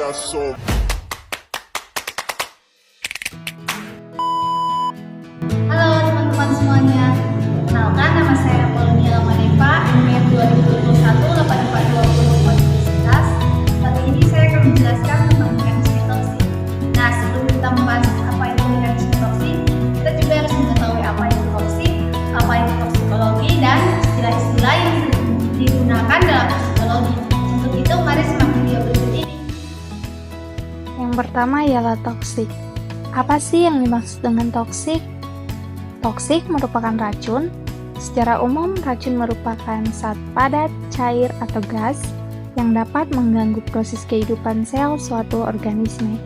got so. Halo teman-teman semuanya, kenalkan nama saya Polonia Lamaneva, NPM 2021-8420 Universitas. Kali ini saya akan menjelaskan tentang mekanisme toksik. Nah, sebelum kita membahas apa itu mekanisme toksik, kita juga harus mengetahui apa itu toksik, apa itu toksikologi, dan istilah-istilah yang digunakan dalam toksikologi. Untuk itu, mari simak video berikut ini. Yang pertama ialah toksik. Apa sih yang dimaksud dengan toksik? Toksik merupakan racun. Secara umum, racun merupakan zat padat, cair, atau gas yang dapat mengganggu proses kehidupan sel suatu organisme.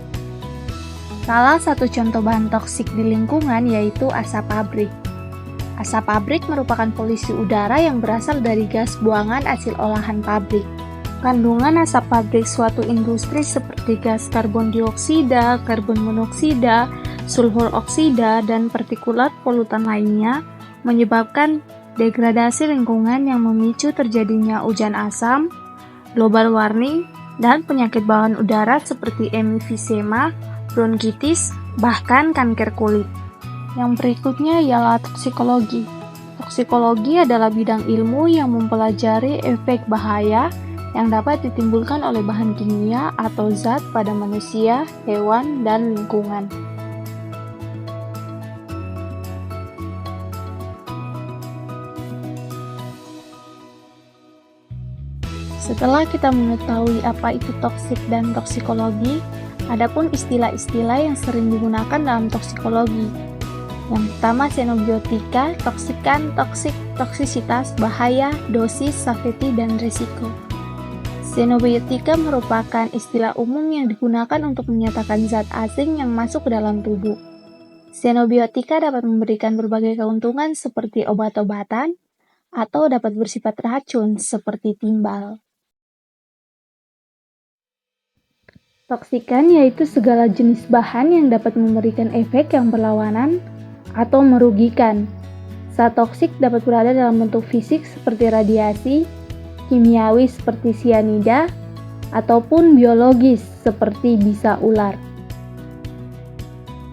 Salah satu contoh bahan toksik di lingkungan yaitu asap pabrik. Asap pabrik merupakan polusi udara yang berasal dari gas buangan hasil olahan pabrik. Kandungan asap pabrik suatu industri seperti gas karbon dioksida, karbon monoksida, sulfur oksida, dan partikulat polutan lainnya menyebabkan degradasi lingkungan yang memicu terjadinya hujan asam, global warming, dan penyakit bawaan udara seperti emfisema, bronkitis, bahkan kanker kulit. Yang berikutnya ialah toksikologi. Toksikologi adalah bidang ilmu yang mempelajari efek bahaya yang dapat ditimbulkan oleh bahan kimia atau zat pada manusia, hewan, dan lingkungan. Setelah kita mengetahui apa itu toksik dan toksikologi, adapun istilah-istilah yang sering digunakan dalam toksikologi. Yang pertama, xenobiotika, toksikan, toksik, toksisitas, bahaya, dosis, safety, dan risiko. Xenobiotika merupakan istilah umum yang digunakan untuk menyatakan zat asing yang masuk ke dalam tubuh. Xenobiotika dapat memberikan berbagai keuntungan seperti obat-obatan atau dapat bersifat racun seperti timbal. Toksikan yaitu segala jenis bahan yang dapat memberikan efek yang berlawanan atau merugikan. Zat toksik dapat berada dalam bentuk fisik seperti radiasi, kimiawi seperti sianida, ataupun biologis seperti bisa ular.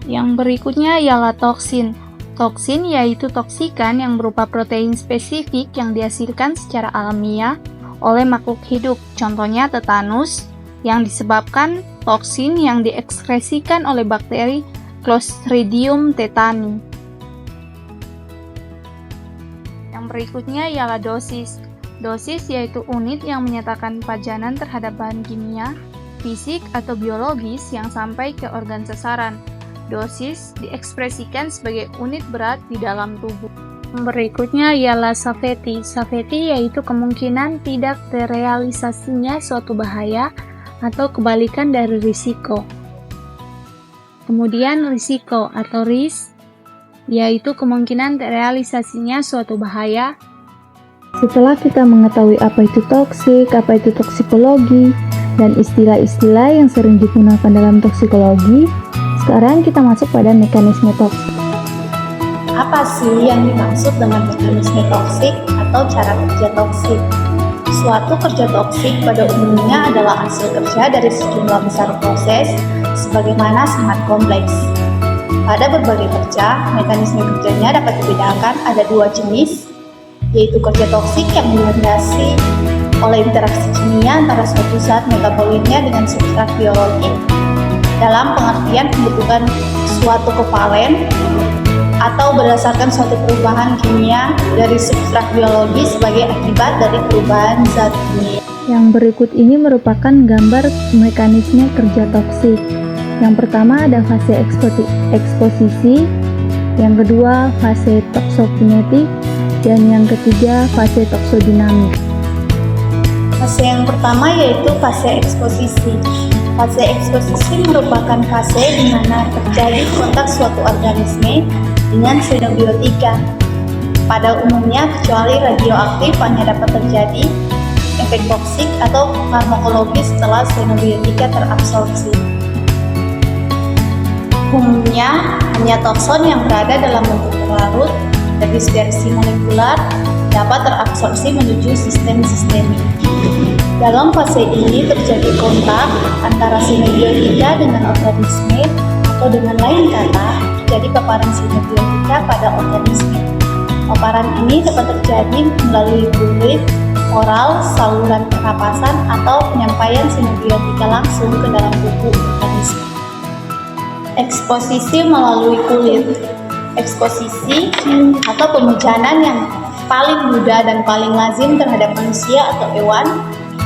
Yang berikutnya ialah toksin. Toksin yaitu toksikan yang berupa protein spesifik yang dihasilkan secara alamiah oleh makhluk hidup, contohnya tetanus, yang disebabkan toksin yang diekskresikan oleh bakteri Clostridium tetani. Yang berikutnya ialah dosis. Dosis yaitu unit yang menyatakan pajanan terhadap bahan kimia, fisik, atau biologis yang sampai ke organ sasaran. Dosis diekspresikan sebagai unit berat di dalam tubuh. Berikutnya ialah safety. Safety yaitu kemungkinan tidak terrealisasinya suatu bahaya atau kebalikan dari risiko. Kemudian risiko atau risk yaitu kemungkinan terrealisasinya suatu bahaya. Setelah kita mengetahui apa itu toksik, apa itu toksikologi, dan istilah-istilah yang sering digunakan dalam toksikologi, sekarang kita masuk pada mekanisme toksik. Apa sih yang dimaksud dengan mekanisme toksik atau cara kerja toksik? Suatu kerja toksik pada umumnya adalah hasil kerja dari sejumlah besar proses sebagaimana sangat kompleks. Pada berbagai kerja, mekanisme kerjanya dapat dibedakan ada dua jenis, yaitu kerja toksik yang dilandasi oleh interaksi kimia antara suatu zat metabolitnya dengan substrat biologi dalam pengertian pembentukan suatu kovalen atau berdasarkan suatu perubahan kimia dari substrat biologi sebagai akibat dari perubahan zat kimia. Yang berikut ini merupakan gambar mekanisme kerja toksik. Yang pertama ada fase eksposisi, yang kedua fase toksokinetik, dan yang ketiga fase toksodinamik. Fase yang pertama yaitu fase eksposisi. Fase eksposisi merupakan fase di mana terjadi kontak suatu organisme dengan xenobiotika. Pada umumnya, kecuali radioaktif, hanya dapat terjadi efek toksik atau farmakologis setelah xenobiotika terabsorpsi. Umumnya, hanya tokson yang berada dalam bentuk terlarut dan dispersi molekular dapat terabsorpsi menuju sistem sistemik. Dalam fase ini terjadi kontak antara simbiotika dengan organisme, atau dengan lain kata, terjadi paparan simbiotika pada organisme. Paparan ini dapat terjadi melalui kulit, oral, saluran pernapasan, atau penyampaian simbiotika langsung ke dalam tubuh organisme. Eksposisi melalui kulit. Eksposisi atau pemijanan yang paling mudah dan paling lazim terhadap manusia atau hewan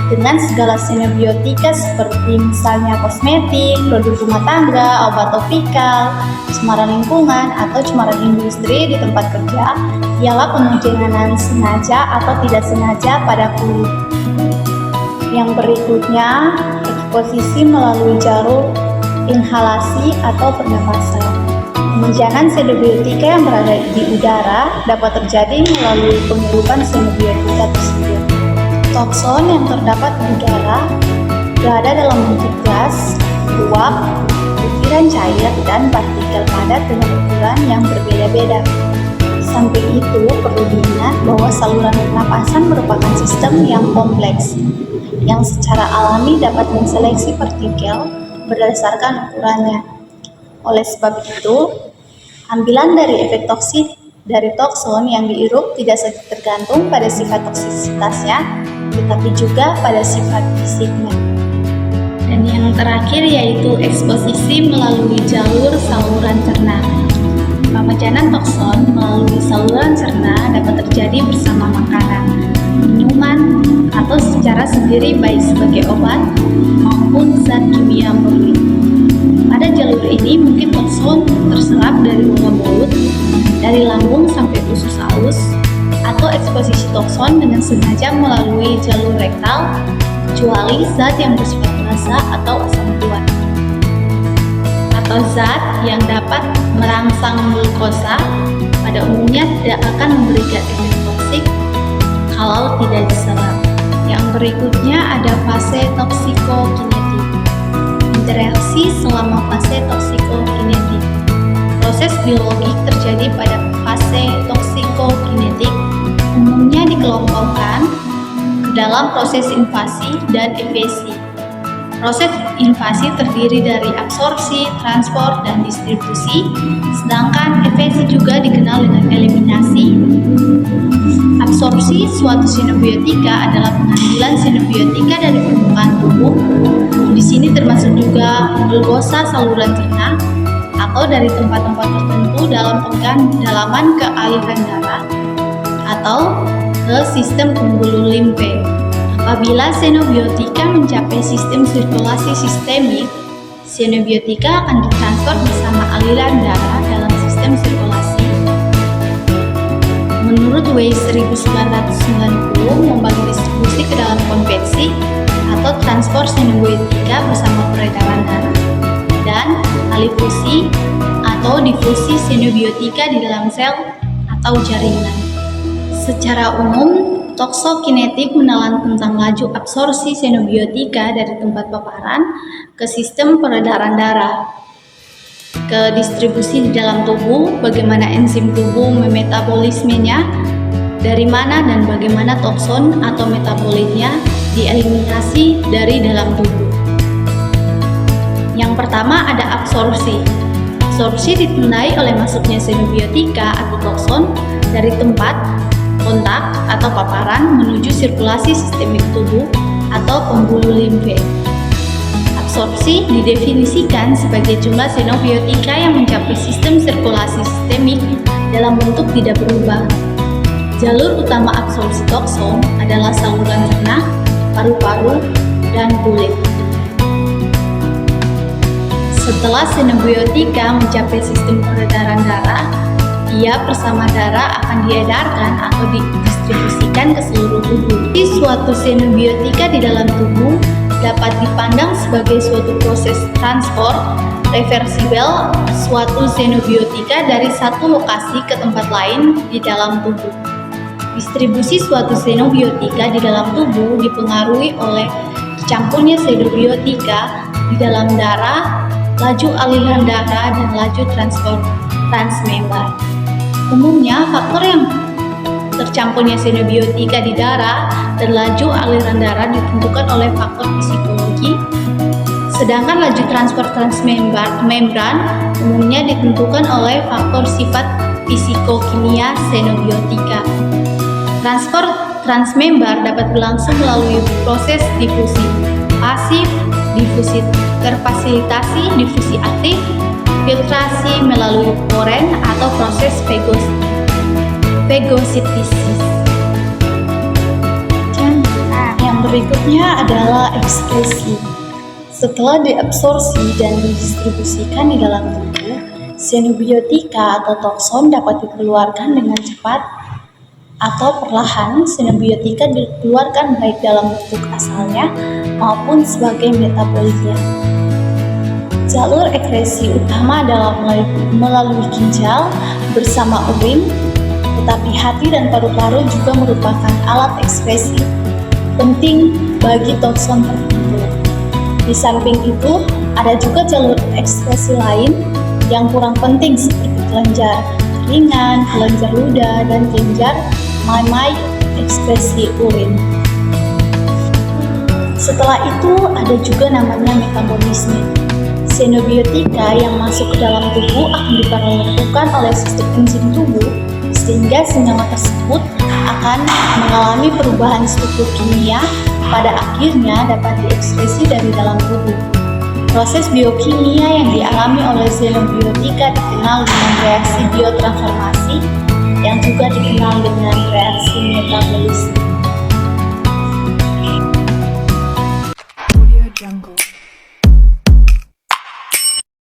dengan segala simbiotika seperti misalnya kosmetik, produk rumah tangga, obat topikal, cemaran lingkungan, atau cemaran industri di tempat kerja ialah pemijanan sengaja atau tidak sengaja pada kulit. Yang berikutnya, eksposisi melalui jalur inhalasi atau pernapasan. Pemijanan simbiotika yang berada di udara dapat terjadi melalui penghirupan simbiotika tersebut. Toksin yang terdapat di udara berada dalam bentuk gas, uap, butiran cair, dan partikel padat dengan ukuran yang berbeda-beda. Samping itu, perlu diingat bahwa saluran pernapasan merupakan sistem yang kompleks, yang secara alami dapat menseleksi partikel berdasarkan ukurannya. Oleh sebab itu, ambilan dari efek toksik dari toksin yang dihirup tidak saja tergantung pada sifat toksisitasnya, tetapi juga pada sifat fisiknya. Dan yang terakhir yaitu eksposisi melalui jalur saluran cerna. Pemijanan toksin melalui saluran cerna dapat terjadi bersama makanan, minuman, atau secara sendiri baik sebagai obat maupun zat kimia murni. Pada jalur ini mungkin toksin terserap dari rongga mulut, dari lambung sampai usus halus, atau eksposisi toksin dengan sengaja melalui jalur rektal, kecuali zat yang bersifat basa atau asam buah, atau zat yang dapat merangsang glukosa pada umumnya tidak akan memberikan efek toksik kalau tidak diserap. Yang berikutnya ada fase toksikokinetik. Interaksi selama fase toksikokinetik. Proses biologik terjadi pada fase toksikokinetik umumnya dikelompokkan ke dalam proses invasi dan efesi. Proses invasi terdiri dari absorpsi, transport, dan distribusi, sedangkan efesi juga dikenal dengan eliminasi. Absorpsi suatu simbiotika adalah pengambilan simbiotika dari permukaan tubuh. Di sini termasuk juga glukosa saluran cerna atau dari tempat-tempat tertentu dalam pendalaman ke aliran darah atau ke sistem pembuluh limfe. Apabila simbiotika mencapai sistem sirkulasi sistemik, simbiotika akan ditransfer bersama aliran darah dalam sistem sirkulasi. Menurut Weiss 1990, membagi distribusi ke dalam konveksi atau transfer simbiotika bersama peredaran darah, dan alifusi atau difusi simbiotika di dalam sel atau jaringan. Secara umum, toksokinetik menelan tentang laju absorpsi simbiotika dari tempat paparan ke sistem peredaran darah, ke distribusi di dalam tubuh, bagaimana enzim tubuh memetabolismenya, dari mana dan bagaimana toksin atau metabolitnya dieliminasi dari dalam tubuh. Yang pertama ada absorpsi. Absorpsi ditandai oleh masuknya simbiotika atau toksin dari tempat kontak atau paparan menuju sirkulasi sistemik tubuh atau pembuluh limfe. Absorpsi didefinisikan sebagai jumlah simbiotika yang mencapai sistem sirkulasi sistemik dalam bentuk tidak berubah. Jalur utama absorpsi toksin adalah saluran cerna, paru-paru, dan kulit. Setelah simbiotika mencapai sistem peredaran darah, ia bersama darah akan diedarkan atau didistribusikan ke seluruh tubuh. Suatu simbiotika di dalam tubuh dapat dipandang sebagai suatu proses transport reversibel suatu simbiotika dari satu lokasi ke tempat lain di dalam tubuh. Distribusi suatu simbiotika di dalam tubuh dipengaruhi oleh tercampurnya simbiotika di dalam darah, laju aliran darah, dan laju transport transmembran. Umumnya faktor yang tercampurnya xenobiotika di darah dan laju aliran darah ditentukan oleh faktor psikologi, sedangkan laju transfer transmembran umumnya ditentukan oleh faktor sifat fisikokimia xenobiotika. Transfer transmembran dapat berlangsung melalui proses difusi pasif, difusi terfasilitasi, difusi aktif, filtrasi melalui poren, atau proses fagositosis. Yang berikutnya adalah ekskresi. Setelah diabsorpsi dan didistribusikan di dalam tubuh, xenobiotika atau toksin dapat dikeluarkan dengan cepat atau perlahan. Xenobiotika dikeluarkan baik dalam bentuk asalnya maupun sebagai metabolitnya. Jalur ekskresi utama adalah melalui ginjal bersama urin, tetapi hati dan paru-paru juga merupakan alat ekskresi penting bagi toksin tertentu. Di samping itu, ada juga jalur ekskresi lain yang kurang penting seperti kelenjar keringan, kelenjar ludah, dan kelenjar mamai ekskresi urin. Setelah itu, ada juga namanya metabolisme. Xenobiotika yang masuk ke dalam tubuh akan diperlakukan oleh sistem enzim tubuh, sehingga senyawa tersebut akan mengalami perubahan struktur kimia, pada akhirnya dapat diekskresi dari dalam tubuh. Proses biokimia yang dialami oleh xenobiotika dikenal dengan reaksi biotransformasi, yang juga dikenal dengan reaksi metabolisme.